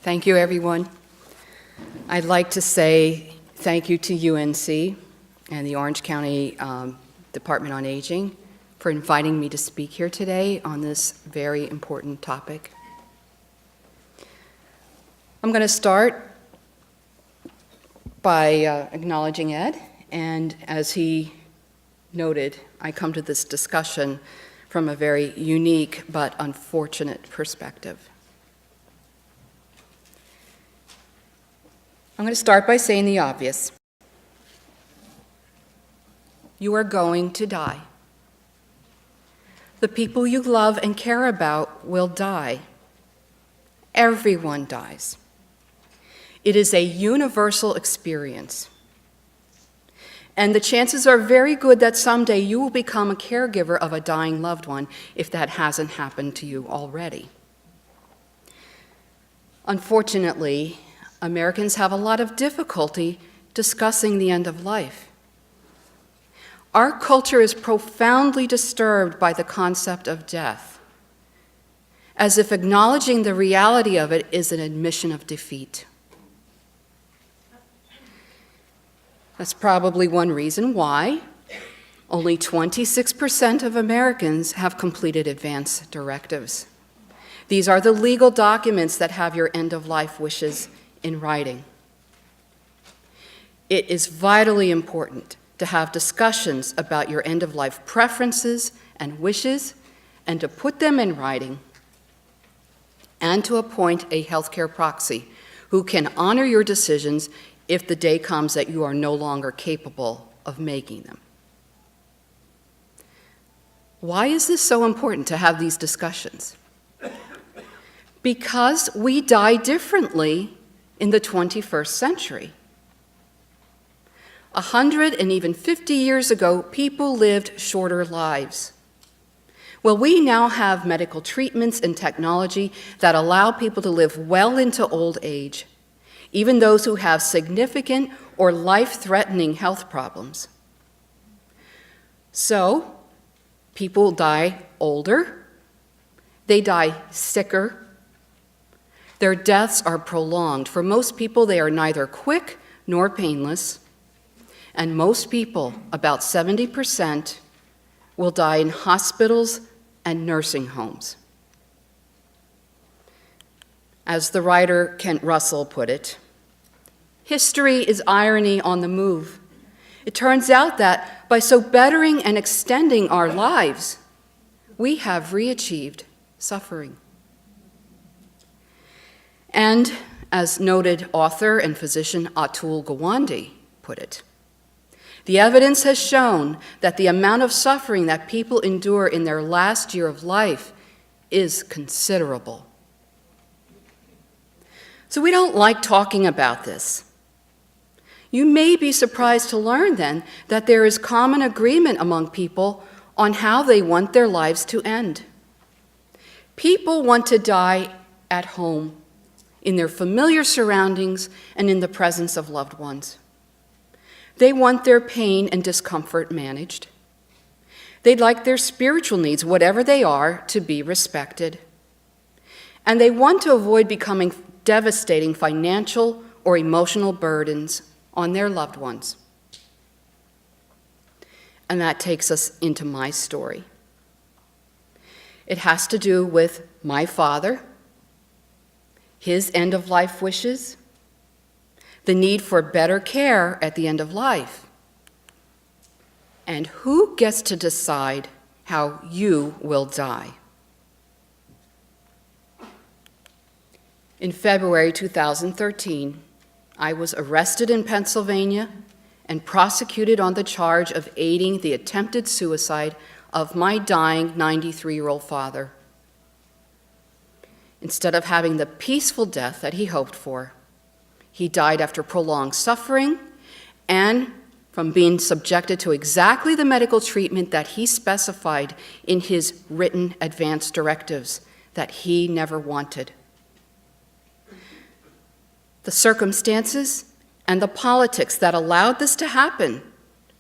Thank you, everyone. I'd like to say thank you to UNC and the Orange County Department on Aging for inviting me to speak here today on this very important topic. I'm going to start by acknowledging Ed, and as he noted, I come to this discussion from a very unique but unfortunate perspective. I'm going to start by saying the obvious. You are going to die. The people you love and care about will die. Everyone dies. It is a universal experience. And the chances are very good that someday you will become a caregiver of a dying loved one if that hasn't happened to you already. Unfortunately, Americans have a lot of difficulty discussing the end of life. Our culture is profoundly disturbed by the concept of death, as if acknowledging the reality of it is an admission of defeat. That's probably one reason why only 26% of Americans have completed advance directives. These are the legal documents that have your end-of-life wishes in writing. It is vitally important to have discussions about your end-of-life preferences and wishes, and to put them in writing, and to appoint a healthcare proxy who can honor your decisions if the day comes that you are no longer capable of making them. Why is this so important to have these discussions? Because we die differently in the 21st century. 100 and even 50 years ago, people lived shorter lives. Well, we now have medical treatments and technology that allow people to live well into old age, even those who have significant or life-threatening health problems. So, people die older, they die sicker, their deaths are prolonged. For most people, they are neither quick nor painless, and most people, about 70%, will die in hospitals and nursing homes. As the writer Kent Russell put it, history is irony on the move. It turns out that by so bettering and extending our lives, we have re-achieved suffering. And as noted author and physician Atul Gawande put it, the evidence has shown that the amount of suffering that people endure in their last year of life is considerable. So we don't like talking about this. You may be surprised to learn then that there is common agreement among people on how they want their lives to end. People want to die at home, in their familiar surroundings and in the presence of loved ones. They want their pain and discomfort managed. They'd like their spiritual needs, whatever they are, to be respected. And they want to avoid becoming devastating financial or emotional burdens on their loved ones. And that takes us into my story. It has to do with my father, his end-of-life wishes, the need for better care at the end of life, and who gets to decide how you will die. In February 2013, I was arrested in Pennsylvania and prosecuted on the charge of aiding the attempted suicide of my dying 93-year-old father. Instead of having the peaceful death that he hoped for, he died after prolonged suffering and from being subjected to exactly the medical treatment that he specified in his written advance directives that he never wanted. The circumstances and the politics that allowed this to happen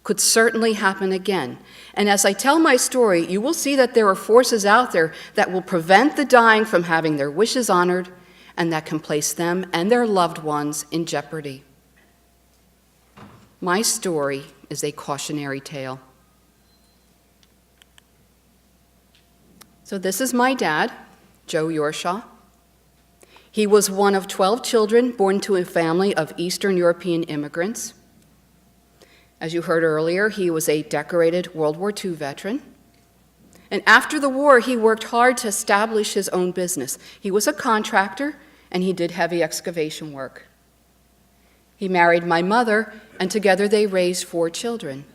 could certainly happen again. And as I tell my story, you will see that there are forces out there that will prevent the dying from having their wishes honored and that can place them and their loved ones in jeopardy. My story is a cautionary tale. So this is my dad, Joe Yorshaw. He was one of 12 children born to a family of Eastern European immigrants. As you heard earlier, he was a decorated World War II veteran. And after the war, he worked hard to establish his own business. He was a contractor, and he did heavy excavation work. He married my mother, and together they raised 4 children.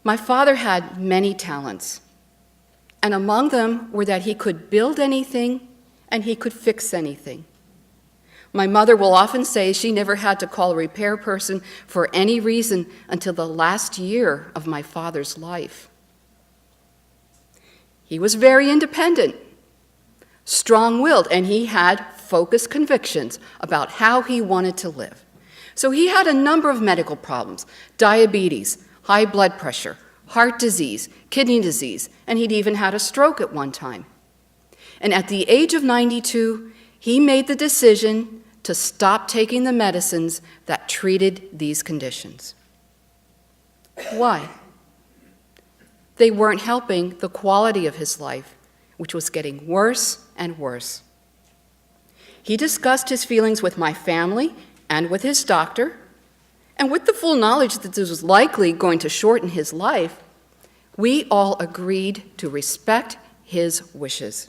My father had many talents, and among them were that he could build anything and he could fix anything. My mother will often say she never had to call a repair person for any reason until the last year of my father's life. He was very independent, strong-willed, and he had focused convictions about how he wanted to live. So he had a number of medical problems: diabetes, high blood pressure, heart disease, kidney disease, and he'd even had a stroke at one time. And at the age of 92, he made the decision to stop taking the medicines that treated these conditions. Why? They weren't helping the quality of his life, which was getting worse and worse. He discussed his feelings with my family and with his doctor, and with the full knowledge that this was likely going to shorten his life, we all agreed to respect his wishes.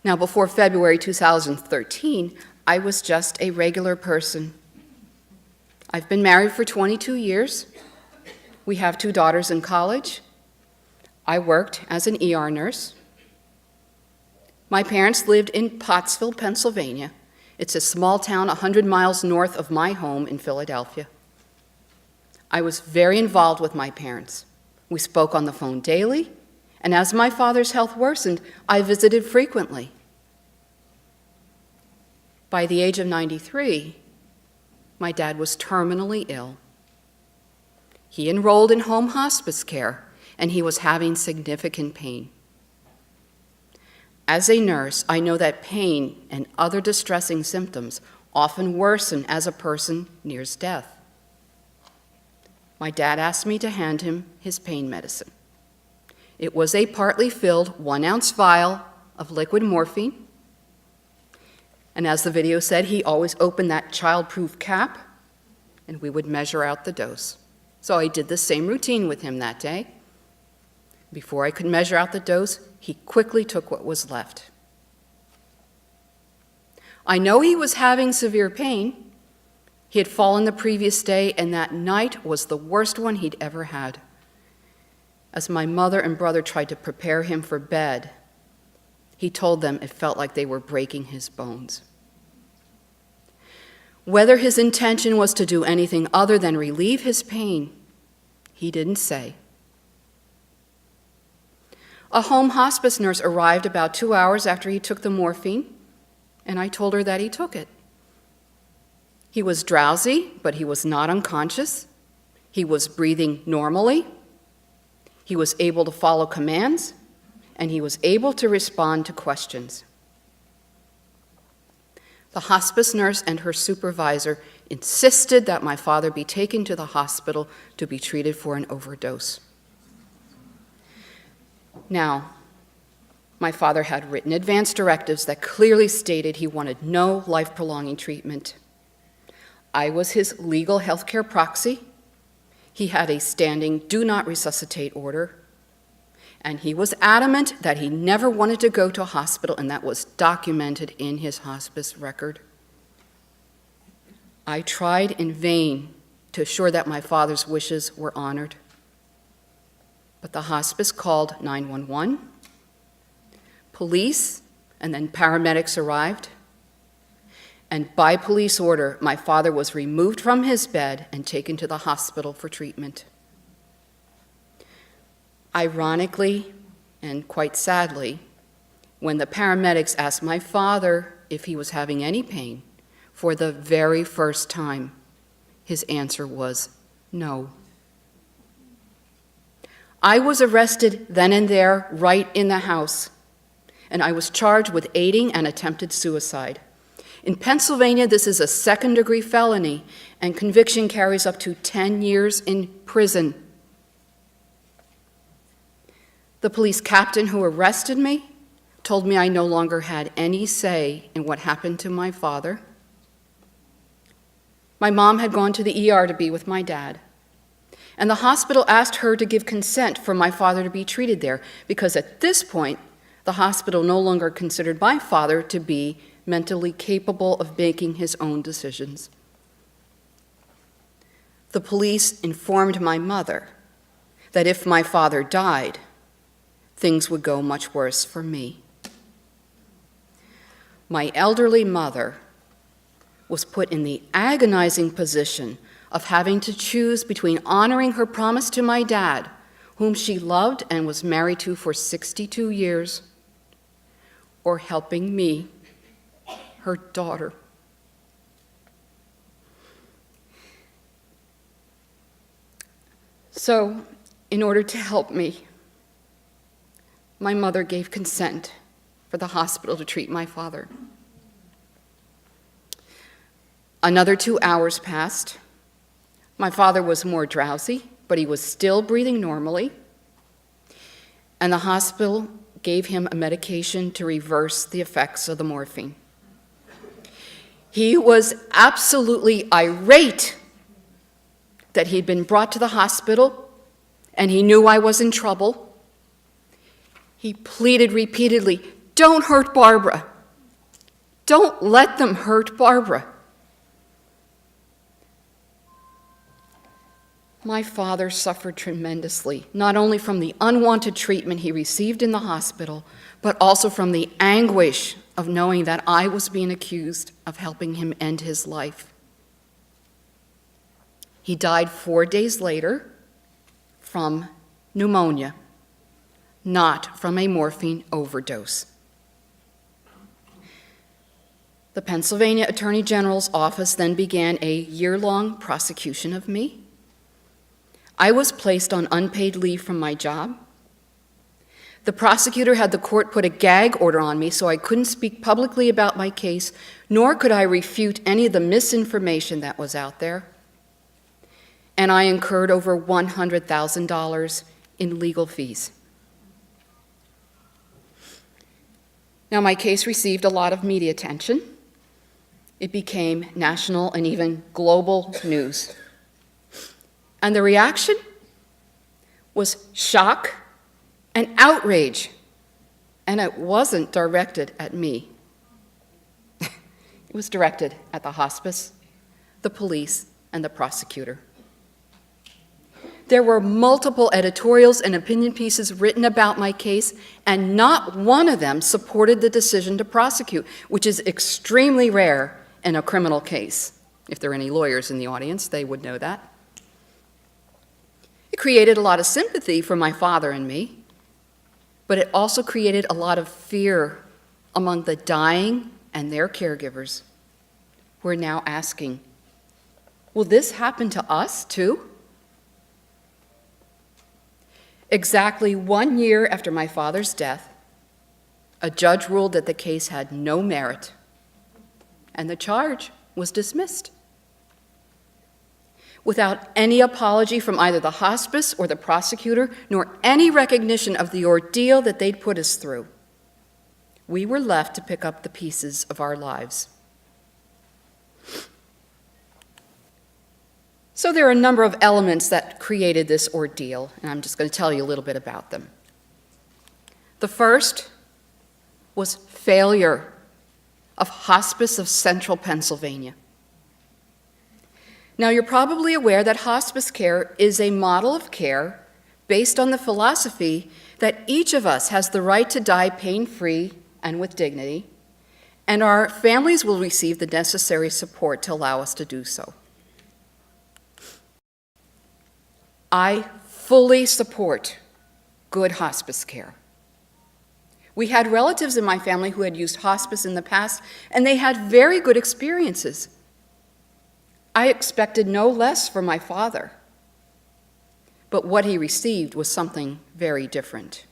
Now, before February 2013, I was just a regular person. I've been married for 22 years. We have 2 daughters in college. I worked as an ER nurse. My parents lived in Pottsville, Pennsylvania. It's a small town 100 miles north of my home in Philadelphia. I was very involved with my parents. We spoke on the phone daily, and as my father's health worsened, I visited frequently. By the age of 93, my dad was terminally ill. He enrolled in home hospice care, and he was having significant pain. As a nurse, I know that pain and other distressing symptoms often worsen as a person nears death. My dad asked me to hand him his pain medicine. It was a partly filled 1-ounce vial of liquid morphine. And as the video said, he always opened that child-proof cap, and we would measure out the dose. So I did the same routine with him that day. Before I could measure out the dose, he quickly took what was left. I know he was having severe pain. He had fallen the previous day, and that night was the worst one he'd ever had. As my mother and brother tried to prepare him for bed, he told them it felt like they were breaking his bones. Whether his intention was to do anything other than relieve his pain, he didn't say. A home hospice nurse arrived about 2 hours after he took the morphine, and I told her that he took it. He was drowsy, but he was not unconscious. He was breathing normally. He was able to follow commands, and he was able to respond to questions. The hospice nurse and her supervisor insisted that my father be taken to the hospital to be treated for an overdose. Now, my father had written advance directives that clearly stated he wanted no life-prolonging treatment. I was his legal health care proxy. He had a standing do not resuscitate order. And he was adamant that he never wanted to go to a hospital, and that was documented in his hospice record. I tried in vain to assure that my father's wishes were honored. But the hospice called 911. Police and then paramedics arrived. And by police order, my father was removed from his bed and taken to the hospital for treatment. Ironically, and quite sadly, when the paramedics asked my father if he was having any pain, for the very first time, his answer was no. I was arrested then and there, right in the house, and I was charged with aiding and attempted suicide. In Pennsylvania, this is a second-degree felony, and conviction carries up to 10 years in prison. The police captain who arrested me told me I no longer had any say in what happened to my father. My mom had gone to the ER to be with my dad, and the hospital asked her to give consent for my father to be treated there, because at this point, the hospital no longer considered my father to be mentally capable of making his own decisions. The police informed my mother that if my father died, things would go much worse for me. My elderly mother was put in the agonizing position of having to choose between honoring her promise to my dad, whom she loved and was married to for 62 years, or helping me, her daughter. So, in order to help me, my mother gave consent for the hospital to treat my father. Another 2 hours passed. My father was more drowsy, but he was still breathing normally, and the hospital gave him a medication to reverse the effects of the morphine. He was absolutely irate that he'd been brought to the hospital, and he knew I was in trouble. He pleaded repeatedly, "Don't hurt Barbara. Don't let them hurt Barbara." My father suffered tremendously, not only from the unwanted treatment he received in the hospital, but also from the anguish of knowing that I was being accused of helping him end his life. He died 4 days later from pneumonia, not from a morphine overdose. The Pennsylvania Attorney General's office then began a year-long prosecution of me. I was placed on unpaid leave from my job. The prosecutor had the court put a gag order on me so I couldn't speak publicly about my case, nor could I refute any of the misinformation that was out there. And I incurred over $100,000 in legal fees. Now, my case received a lot of media attention. It became national and even global news. And the reaction was shock and outrage, and it wasn't directed at me. It was directed at the hospice, the police, and the prosecutor. There were multiple editorials and opinion pieces written about my case, and not one of them supported the decision to prosecute, which is extremely rare in a criminal case. If there are any lawyers in the audience, they would know that. It created a lot of sympathy for my father and me, but it also created a lot of fear among the dying and their caregivers, who are now asking, will this happen to us too? Exactly 1 year after my father's death, a judge ruled that the case had no merit, and the charge was dismissed. Without any apology from either the hospice or the prosecutor, nor any recognition of the ordeal that they'd put us through, we were left to pick up the pieces of our lives. So there are a number of elements that created this ordeal, and I'm just going to tell you a little bit about them. The first was failure of Hospice of Central Pennsylvania. Now, you're probably aware that hospice care is a model of care based on the philosophy that each of us has the right to die pain-free and with dignity, and our families will receive the necessary support to allow us to do so. I fully support good hospice care. We had relatives in my family who had used hospice in the past, and they had very good experiences. I expected no less from my father, but what he received was something very different.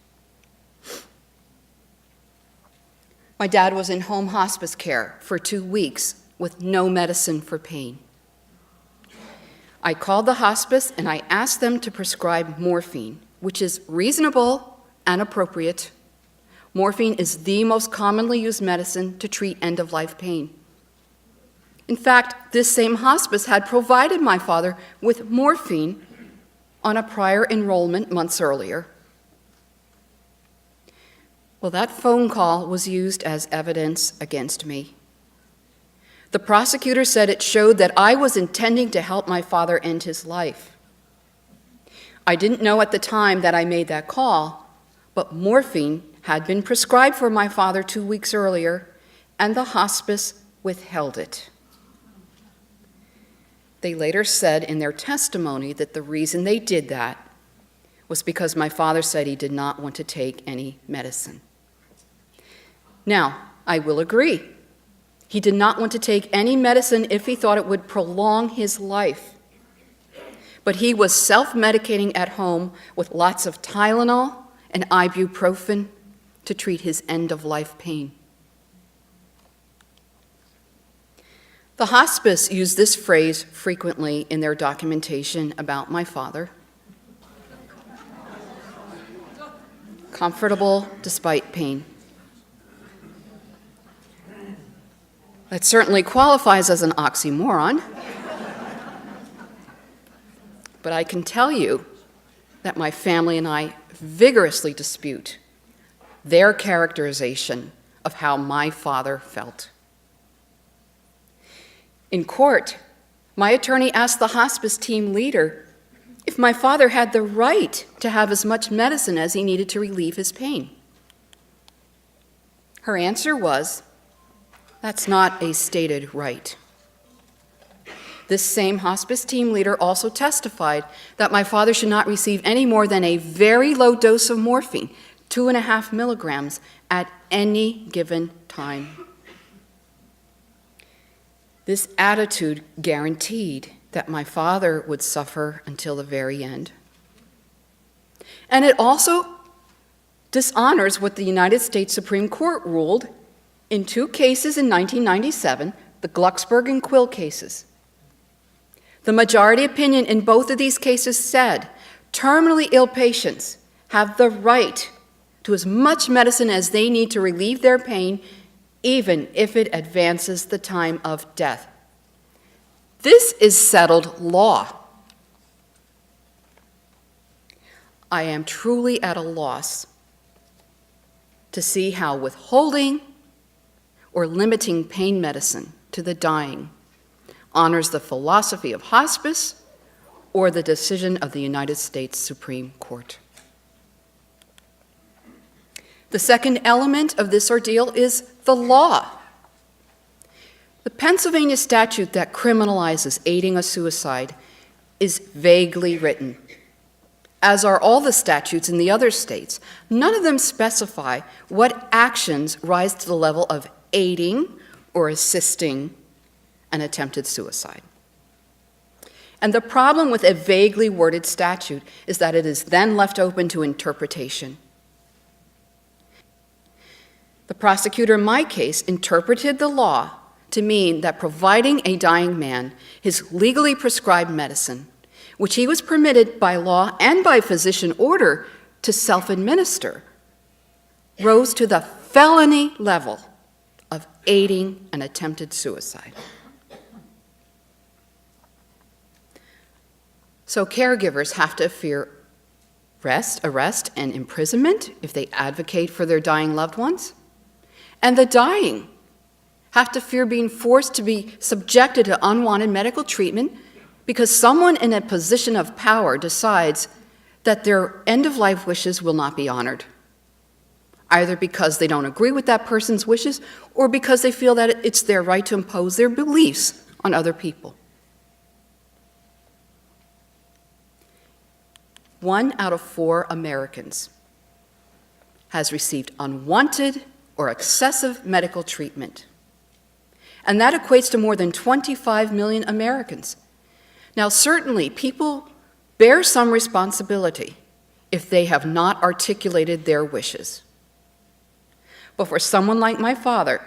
My dad was in home hospice care for 2 weeks with no medicine for pain. I called the hospice and I asked them to prescribe morphine, which is reasonable and appropriate. Morphine is the most commonly used medicine to treat end-of-life pain. In fact, this same hospice had provided my father with morphine on a prior enrollment months earlier. Well, that phone call was used as evidence against me. The prosecutor said it showed that I was intending to help my father end his life. I didn't know at the time that I made that call, but morphine had been prescribed for my father 2 weeks earlier, and the hospice withheld it. They later said in their testimony that the reason they did that was because my father said he did not want to take any medicine. Now, I will agree. He did not want to take any medicine if he thought it would prolong his life. But he was self-medicating at home with lots of Tylenol and ibuprofen to treat his end-of-life pain. The hospice used this phrase frequently in their documentation about my father. Comfortable despite pain. That certainly qualifies as an oxymoron. But I can tell you that my family and I vigorously dispute their characterization of how my father felt. In court, my attorney asked the hospice team leader if my father had the right to have as much medicine as he needed to relieve his pain. Her answer was, "That's not a stated right." This same hospice team leader also testified that my father should not receive any more than a very low dose of morphine, 2.5 milligrams, at any given time. This attitude guaranteed that my father would suffer until the very end. And it also dishonors what the United States Supreme Court ruled in 2 cases in 1997, the Glucksberg and Quill cases. The majority opinion in both of these cases said terminally ill patients have the right to as much medicine as they need to relieve their pain, even if it advances the time of death. This is settled law. I am truly at a loss to see how withholding or limiting pain medicine to the dying honors the philosophy of hospice or the decision of the United States Supreme Court. The second element of this ordeal is the law. The Pennsylvania statute that criminalizes aiding a suicide is vaguely written, as are all the statutes in the other states. None of them specify what actions rise to the level of aiding or assisting an attempted suicide. And the problem with a vaguely worded statute is that it is then left open to interpretation. The prosecutor in my case interpreted the law to mean that providing a dying man his legally prescribed medicine, which he was permitted by law and by physician order to self-administer, rose to the felony level of aiding an attempted suicide. So caregivers have to fear arrest, and imprisonment if they advocate for their dying loved ones. And the dying have to fear being forced to be subjected to unwanted medical treatment because someone in a position of power decides that their end-of-life wishes will not be honored, either because they don't agree with that person's wishes or because they feel that it's their right to impose their beliefs on other people. 1 out of 4 Americans has received unwanted or excessive medical treatment. And that equates to more than 25 million Americans. Now, certainly, people bear some responsibility if they have not articulated their wishes. But for someone like my father,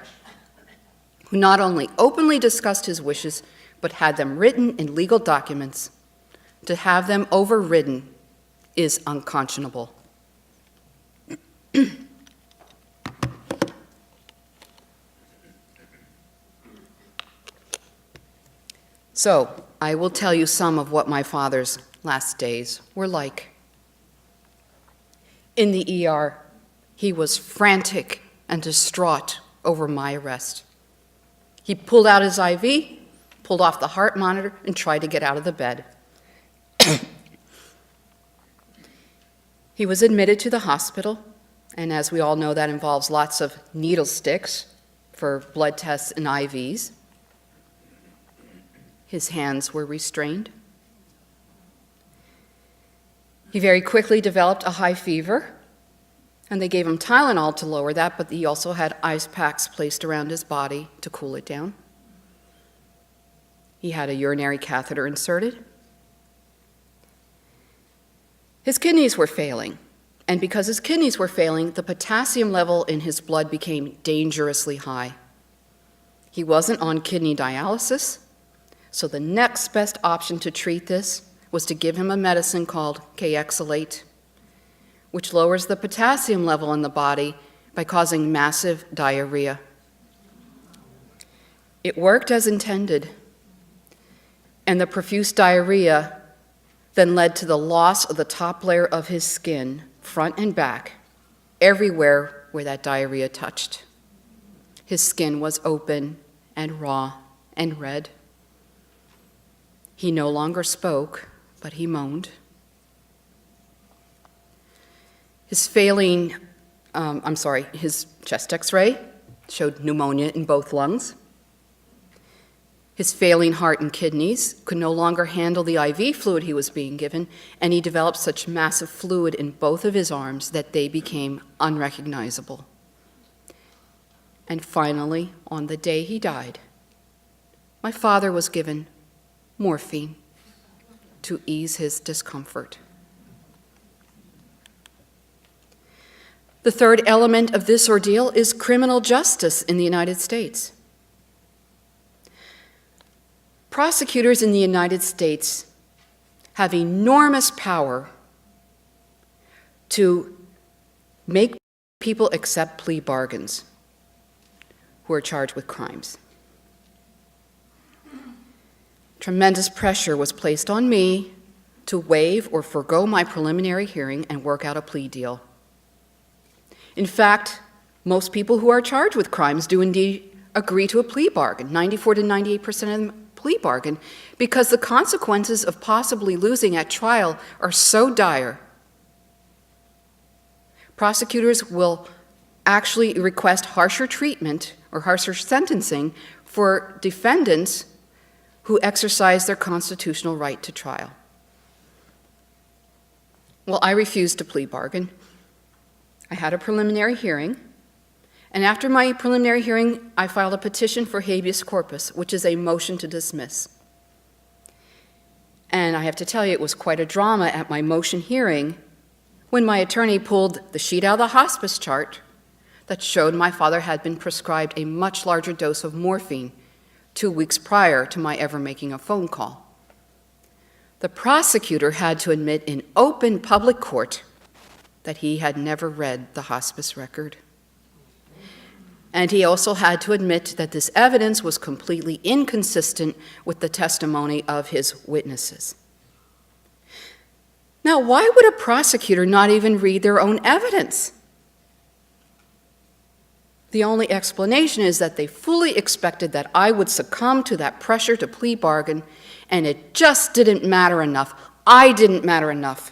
who not only openly discussed his wishes, but had them written in legal documents, to have them overridden is unconscionable. So, I will tell you some of what my father's last days were like. In the ER, he was frantic and distraught over my arrest. He pulled out his IV, pulled off the heart monitor, and tried to get out of the bed. He was admitted to the hospital, and as we all know, that involves lots of needle sticks for blood tests and IVs. His hands were restrained. He very quickly developed a high fever, and they gave him Tylenol to lower that, but he also had ice packs placed around his body to cool it down. He had a urinary catheter inserted. His kidneys were failing, and because his kidneys were failing, the potassium level in his blood became dangerously high. He wasn't on kidney dialysis, so the next best option to treat this was to give him a medicine called Keynote, which lowers the potassium level in the body by causing massive diarrhea. It worked as intended, and the profuse diarrhea then led to the loss of the top layer of his skin, front and back, everywhere where that diarrhea touched. His skin was open and raw and red. He no longer spoke, but he moaned. His chest x-ray showed pneumonia in both lungs. His failing heart and kidneys could no longer handle the IV fluid he was being given, and he developed such massive fluid in both of his arms that they became unrecognizable. And finally, on the day he died, my father was given morphine to ease his discomfort. The third element of this ordeal is criminal justice in the United States. Prosecutors in the United States have enormous power to make people accept plea bargains who are charged with crimes. Tremendous pressure was placed on me to waive or forgo my preliminary hearing and work out a plea deal. In fact, most people who are charged with crimes do indeed agree to a plea bargain, 94 to 98% of them plea bargain, because the consequences of possibly losing at trial are so dire. Prosecutors will actually request harsher treatment or harsher sentencing for defendants who exercise their constitutional right to trial. Well, I refused to plea bargain. I had a preliminary hearing, and after my preliminary hearing, I filed a petition for habeas corpus, which is a motion to dismiss. And I have to tell you, it was quite a drama at my motion hearing when my attorney pulled the sheet out of the hospice chart that showed my father had been prescribed a much larger dose of morphine 2 weeks prior to my ever making a phone call. The prosecutor had to admit in open public court that he had never read the hospice record. And he also had to admit that this evidence was completely inconsistent with the testimony of his witnesses. Now, why would a prosecutor not even read their own evidence? The only explanation is that they fully expected that I would succumb to that pressure to plea bargain, and it just didn't matter enough. I didn't matter enough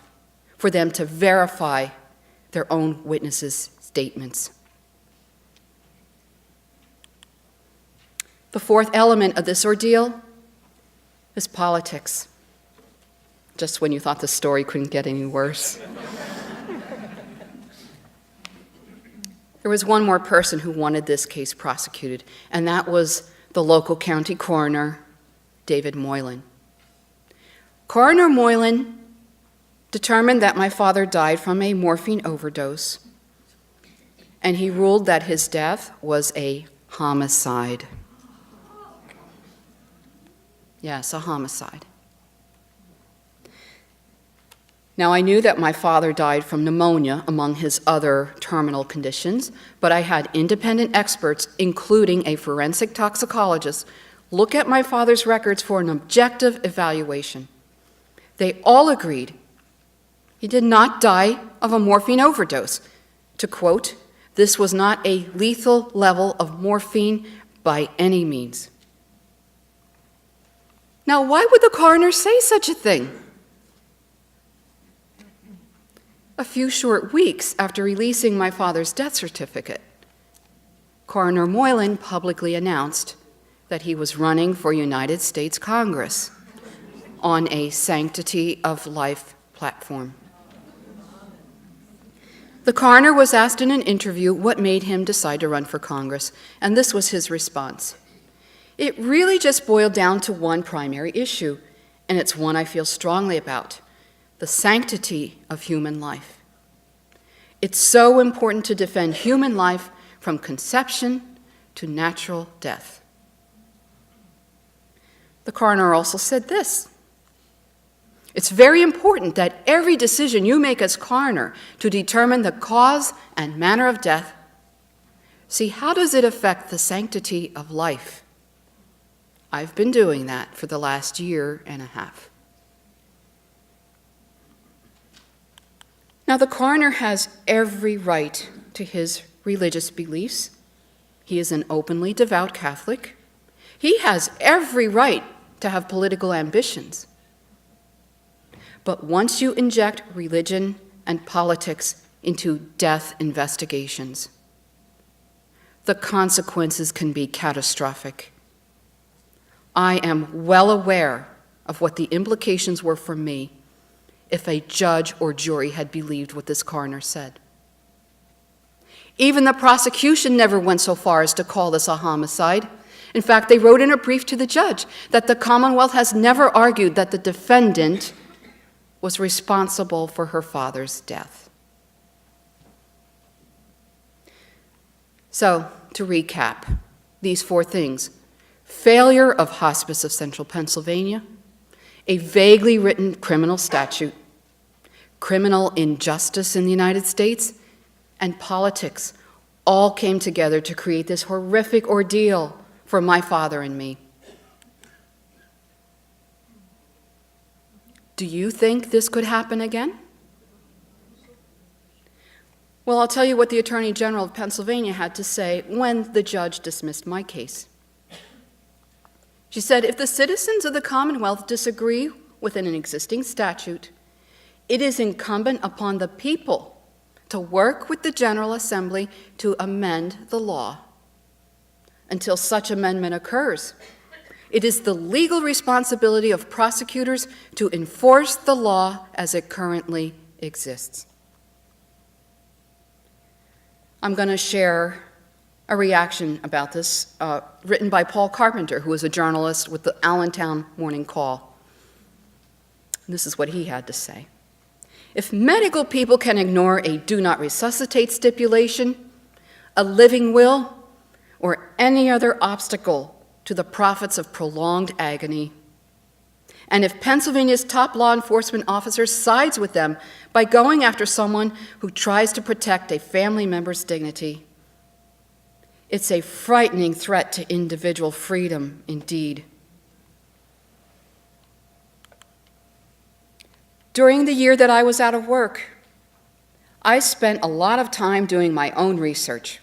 for them to verify their own witnesses' statements. The fourth element of this ordeal is politics. Just when you thought the story couldn't get any worse. There was one more person who wanted this case prosecuted, and that was the local county coroner, David Moylan. Coroner Moylan determined that my father died from a morphine overdose, and he ruled that his death was a homicide. Yes, a homicide. Now, I knew that my father died from pneumonia among his other terminal conditions, but I had independent experts, including a forensic toxicologist, look at my father's records for an objective evaluation. They all agreed he did not die of a morphine overdose. To quote, "This was not a lethal level of morphine by any means." Now, why would the coroner say such a thing? A few short weeks after releasing my father's death certificate, Coroner Moylan publicly announced that he was running for United States Congress on a sanctity of life platform. The coroner was asked in an interview what made him decide to run for Congress, and this was his response. It really just boiled down to one primary issue, and it's one I feel strongly about: the sanctity of human life. It's so important to defend human life from conception to natural death. The coroner also said this: it's very important that every decision you make as coroner to determine the cause and manner of death, see how does it affect the sanctity of life. I've been doing that for the last year and a half. Now, the coroner has every right to his religious beliefs. He is an openly devout Catholic. He has every right to have political ambitions. But once you inject religion and politics into death investigations, the consequences can be catastrophic. I am well aware of what the implications were for me if a judge or jury had believed what this coroner said. Even the prosecution never went so far as to call this a homicide. In fact, they wrote in a brief to the judge that the Commonwealth has never argued that the defendant was responsible for her father's death. So, to recap, these four things: failure of Hospice of Central Pennsylvania, a vaguely written criminal statute, criminal injustice in the United States, and politics all came together to create this horrific ordeal for my father and me. Do you think this could happen again? Well, I'll tell you what the Attorney General of Pennsylvania had to say when the judge dismissed my case. She said, if the citizens of the Commonwealth disagree with an existing statute, it is incumbent upon the people to work with the General Assembly to amend the law. Until such amendment occurs, it is the legal responsibility of prosecutors to enforce the law as it currently exists. I'm going to share a reaction about this written by Paul Carpenter, who was a journalist with the Allentown Morning Call. This is what he had to say. If medical people can ignore a do not resuscitate stipulation, a living will, or any other obstacle to the profits of prolonged agony, and if Pennsylvania's top law enforcement officer sides with them by going after someone who tries to protect a family member's dignity, it's a frightening threat to individual freedom indeed. During the year that I was out of work, I spent a lot of time doing my own research.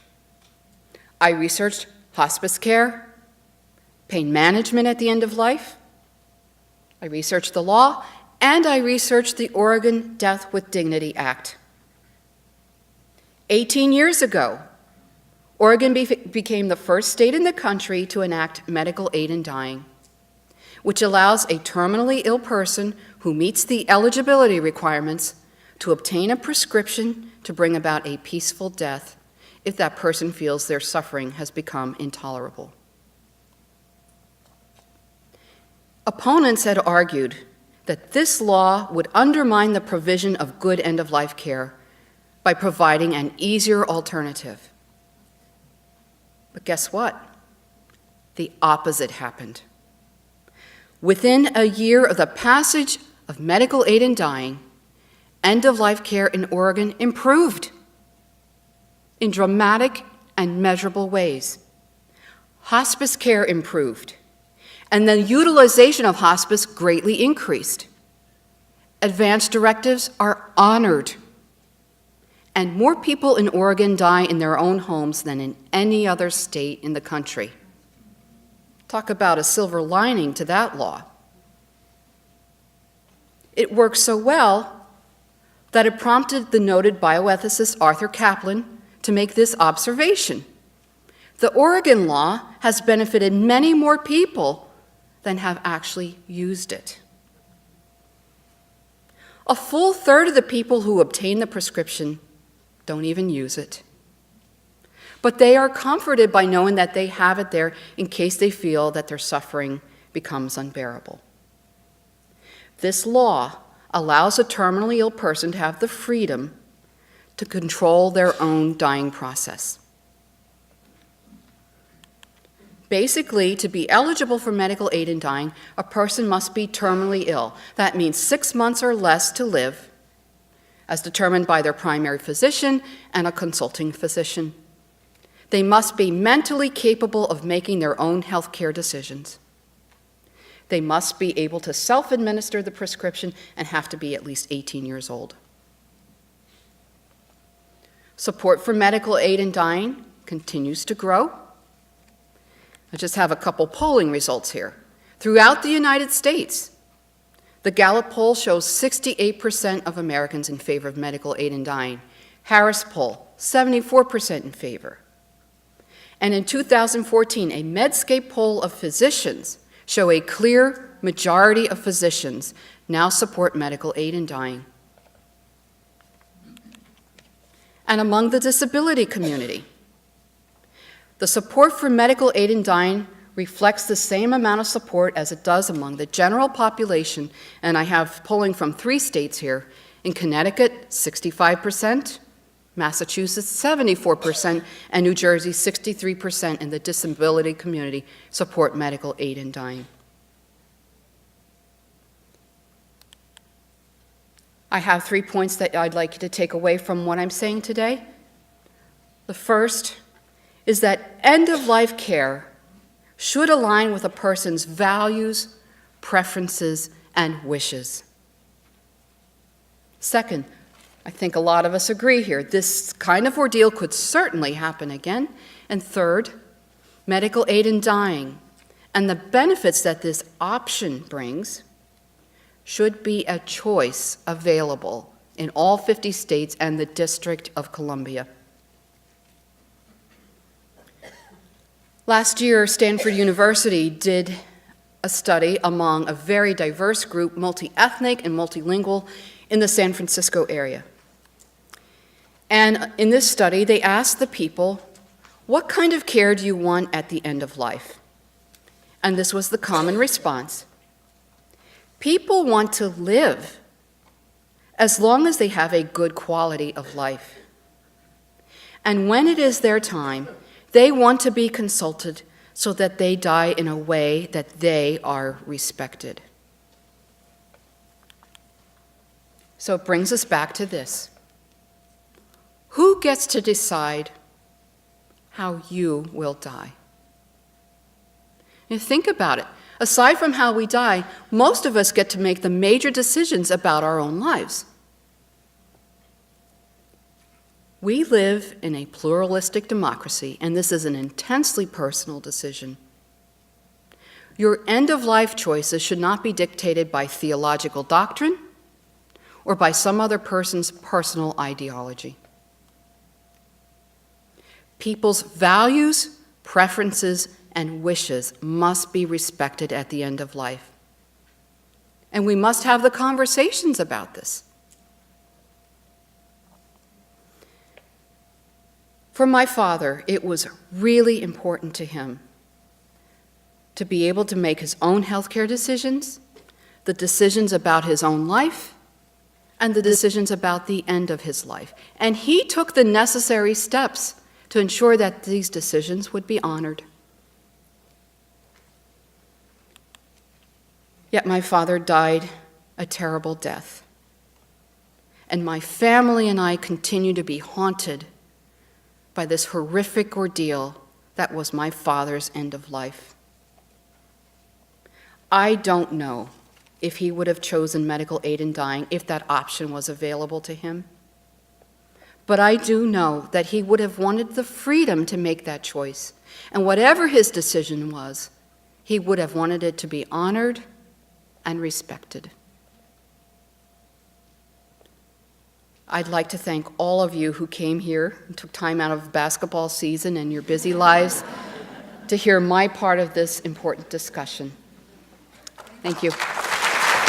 I researched hospice care, pain management at the end of life. I researched the law, and I researched the Oregon Death with Dignity Act. 18 years ago, Oregon became the first state in the country to enact medical aid in dying, which allows a terminally ill person who meets the eligibility requirements to obtain a prescription to bring about a peaceful death if that person feels their suffering has become intolerable. Opponents had argued that this law would undermine the provision of good end-of-life care by providing an easier alternative. But guess what? The opposite happened. Within a year of the passage of medical aid in dying, end-of-life care in Oregon improved in dramatic and measurable ways. Hospice care improved, and the utilization of hospice greatly increased. Advance directives are honored, and more people in Oregon die in their own homes than in any other state in the country. Talk about a silver lining to that law. It worked so well that it prompted the noted bioethicist Arthur Caplan to make this observation. The Oregon law has benefited many more people than have actually used it. A full third of the people who obtain the prescription don't even use it. But they are comforted by knowing that they have it there in case they feel that their suffering becomes unbearable. This law allows a terminally ill person to have the freedom to control their own dying process. Basically, to be eligible for medical aid in dying, a person must be terminally ill. That means 6 months or less to live, as determined by their primary physician and a consulting physician. They must be mentally capable of making their own health care decisions. They must be able to self-administer the prescription and have to be at least 18 years old. Support for medical aid in dying continues to grow. I just have a couple polling results here. Throughout the United States, the Gallup poll shows 68% of Americans in favor of medical aid in dying. Harris poll, 74% in favor. And in 2014, a Medscape poll of physicians show a clear majority of physicians now support medical aid in dying. And among the disability community, the support for medical aid in dying reflects the same amount of support as it does among the general population, and I have polling from 3 states here. In Connecticut, 65%, Massachusetts, 74%, and New Jersey, 63% in the disability community support medical aid in dying. I have 3 points that I'd like you to take away from what I'm saying today. The first is that end-of-life care should align with a person's values, preferences, and wishes. Second, I think a lot of us agree here, this kind of ordeal could certainly happen again. And third, medical aid in dying and the benefits that this option brings should be a choice available in all 50 states and the District of Columbia. Last year, Stanford University did a study among a very diverse group, multi-ethnic and multilingual, in the San Francisco area. And in this study, they asked the people, what kind of care do you want at the end of life? And this was the common response. People want to live as long as they have a good quality of life. And when it is their time, they want to be consulted so that they die in a way that they are respected. So it brings us back to this. Who gets to decide how you will die? And think about it. Aside from how we die, most of us get to make the major decisions about our own lives. We live in a pluralistic democracy, and this is an intensely personal decision. Your end-of-life choices should not be dictated by theological doctrine or by some other person's personal ideology. People's values, preferences, and wishes must be respected at the end of life. And we must have the conversations about this. For my father, it was really important to him to be able to make his own healthcare decisions, the decisions about his own life, and the decisions about the end of his life. And he took the necessary steps to ensure that these decisions would be honored. Yet my father died a terrible death. And my family and I continue to be haunted by this horrific ordeal that was my father's end of life. I don't know if he would have chosen medical aid in dying if that option was available to him. But I do know that he would have wanted the freedom to make that choice. And whatever his decision was, he would have wanted it to be honored and respected. I'd like to thank all of you who came here and took time out of basketball season and your busy lives to hear my part of this important discussion. Thank you.